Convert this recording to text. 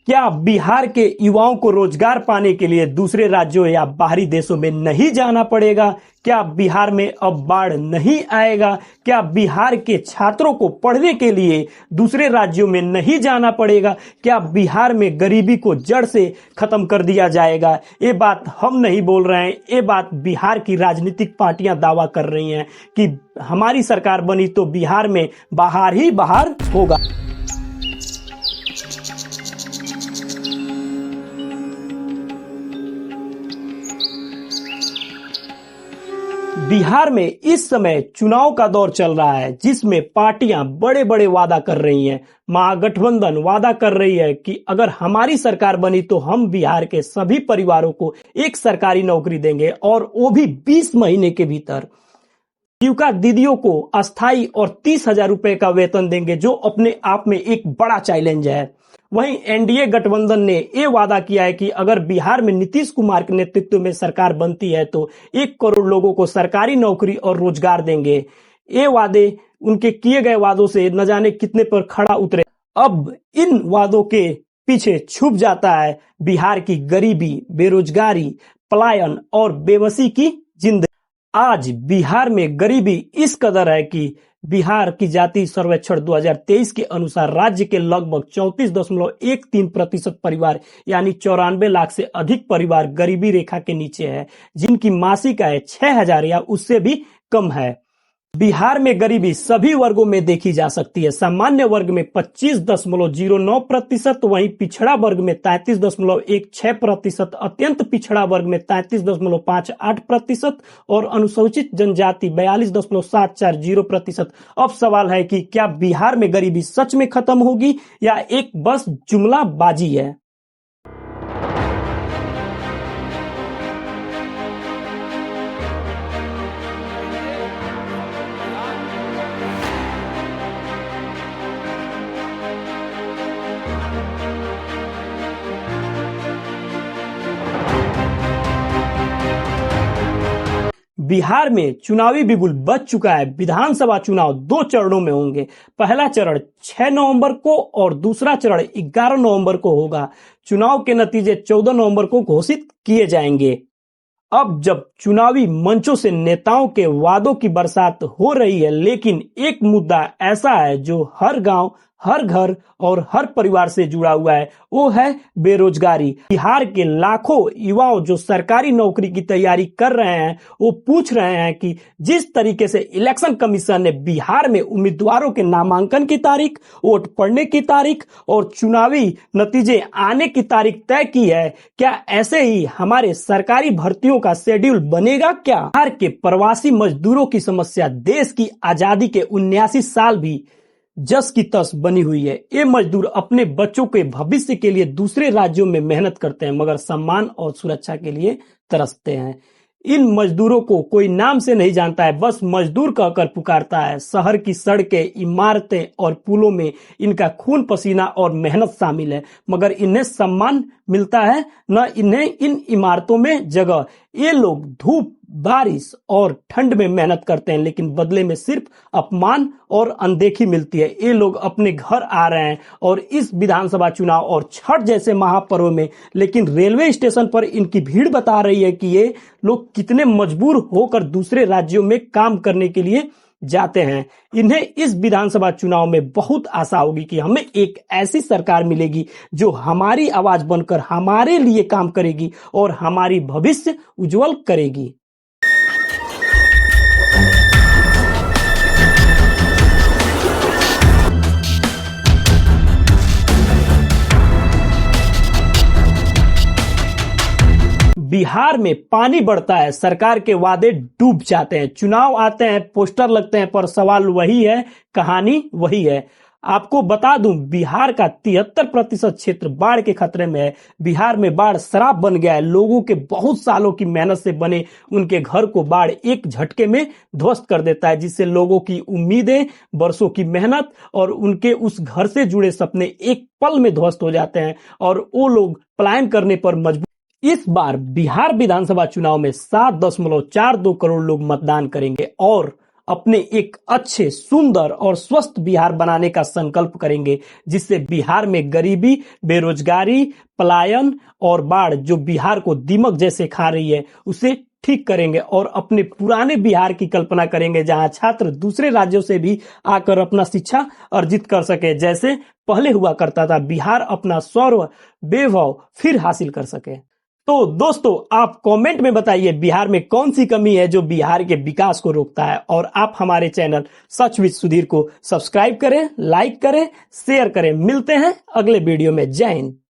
क्या बिहार के युवाओं को रोजगार पाने के लिए दूसरे राज्यों या बाहरी देशों में नहीं जाना पड़ेगा? क्या बिहार में अब बाढ़ नहीं आएगा? क्या बिहार के छात्रों को पढ़ने के लिए दूसरे राज्यों में नहीं जाना पड़ेगा? क्या बिहार में गरीबी को जड़ से खत्म कर दिया जाएगा? ये बात हम नहीं बोल रहे हैं, ये बात बिहार की राजनीतिक पार्टियां दावा कर रही हैं कि हमारी सरकार बनी तो बिहार में बाहर ही बाहर होगा। बिहार में इस समय चुनाव का दौर चल रहा है, जिसमें पार्टियां बड़े बड़े वादा कर रही हैं। महागठबंधन वादा कर रही है कि अगर हमारी सरकार बनी तो हम बिहार के सभी परिवारों को एक सरकारी नौकरी देंगे, और वो भी 20 महीने के भीतर। जीविका दीदियों को अस्थाई और 30,000 रुपए का वेतन देंगे, जो अपने आप में एक बड़ा चैलेंज है। वहीं एनडीए गठबंधन ने यह वादा किया है कि अगर बिहार में नीतीश कुमार के नेतृत्व में सरकार बनती है तो 1 करोड़ लोगों को सरकारी नौकरी और रोजगार देंगे। ये वादे उनके किए गए वादों से न जाने कितने पर खड़ा उतरे। अब इन वादों के पीछे छुप जाता है बिहार की गरीबी, बेरोजगारी, पलायन और बेबसी की जिंदगी। आज बिहार में गरीबी इस कदर है कि बिहार की जाति सर्वेक्षण 2023 के अनुसार राज्य के लगभग 34.13% परिवार यानी 94 लाख से अधिक परिवार गरीबी रेखा के नीचे है, जिनकी मासिक आय 6,000 या उससे भी कम है। बिहार में गरीबी सभी वर्गों में देखी जा सकती है। सामान्य वर्ग में 25.09%, वहीं पिछड़ा वर्ग में 33.16%, अत्यंत पिछड़ा वर्ग में 33.58% और अनुसूचित जनजाति 42.740%। अब सवाल है कि क्या बिहार में गरीबी सच में खत्म होगी या एक बस जुमलाबाजी है? बिहार में चुनावी बिगुल बज चुका है। विधानसभा चुनाव 2 चरणों में होंगे। पहला चरण 6 नवंबर को और दूसरा चरण 11 नवंबर को होगा। चुनाव के नतीजे 14 नवंबर को घोषित किए जाएंगे। अब जब चुनावी मंचों से नेताओं के वादों की बरसात हो रही है, लेकिन एक मुद्दा ऐसा है जो हर गांव, हर घर और हर परिवार से जुड़ा हुआ है, वो है बेरोजगारी। बिहार के लाखों युवाओं जो सरकारी नौकरी की तैयारी कर रहे हैं, वो पूछ रहे हैं कि जिस तरीके से इलेक्शन कमीशन ने बिहार में उम्मीदवारों के नामांकन की तारीख, वोट पड़ने की तारीख और चुनावी नतीजे आने की तारीख तय की है, क्या ऐसे ही हमारे सरकारी भर्तियों का शेड्यूल बनेगा क्या? बिहार के प्रवासी मजदूरों की समस्या देश की आजादी के 79 साल भी जस की तस बनी हुई है। ये मजदूर अपने बच्चों के भविष्य के लिए दूसरे राज्यों में मेहनत करते हैं, मगर सम्मान और सुरक्षा के लिए तरसते हैं। इन मजदूरों को कोई नाम से नहीं जानता है, बस मजदूर कहकर पुकारता है। शहर की सड़कें, इमारतें और पुलों में इनका खून पसीना और मेहनत शामिल है, मगर इन्हें सम्मान मिलता है न इन्हें इन इमारतों में जगह। ये लोग धूप, बारिश और ठंड में मेहनत करते हैं, लेकिन बदले में सिर्फ अपमान और अनदेखी मिलती है। ये लोग अपने घर आ रहे हैं और इस विधानसभा चुनाव और छठ जैसे महापर्व में, लेकिन रेलवे स्टेशन पर इनकी भीड़ बता रही है कि ये लोग कितने मजबूर होकर दूसरे राज्यों में काम करने के लिए जाते हैं। इन्हें इस विधानसभा चुनाव में बहुत आशा होगी कि हमें एक ऐसी सरकार मिलेगी जो हमारी आवाज बनकर हमारे लिए काम करेगी और हमारी भविष्य उज्जवल करेगी। बिहार में पानी बढ़ता है, सरकार के वादे डूब जाते हैं। चुनाव आते हैं, पोस्टर लगते हैं, पर सवाल वही है, कहानी वही है। आपको बता दूं, बिहार का 73% क्षेत्र बाढ़ के खतरे में है। बिहार में बाढ़ शराब बन गया है। लोगों के बहुत सालों की मेहनत से बने उनके घर को बाढ़ एक झटके में ध्वस्त कर देता है, जिससे लोगों की उम्मीदें, वर्षों की मेहनत और उनके उस घर से जुड़े सपने एक पल में ध्वस्त हो जाते हैं और वो लोग पलायन करने पर मजबूर। इस बार बिहार विधानसभा चुनाव में 7.42 करोड़ लोग मतदान करेंगे और अपने एक अच्छे, सुंदर और स्वस्थ बिहार बनाने का संकल्प करेंगे, जिससे बिहार में गरीबी, बेरोजगारी, पलायन और बाढ़ जो बिहार को दीमक जैसे खा रही है, उसे ठीक करेंगे और अपने पुराने बिहार की कल्पना करेंगे, जहां छात्र दूसरे राज्यों से भी आकर अपना शिक्षा अर्जित कर सके, जैसे पहले हुआ करता था। बिहार अपना सर्व वैभव फिर हासिल कर सके। तो दोस्तों, आप कमेंट में बताइए बिहार में कौन सी कमी है जो बिहार के विकास को रोकता है, और आप हमारे चैनल सच विद सुधीर को सब्सक्राइब करें, लाइक करें, शेयर करें। मिलते हैं अगले वीडियो में। जय हिंद।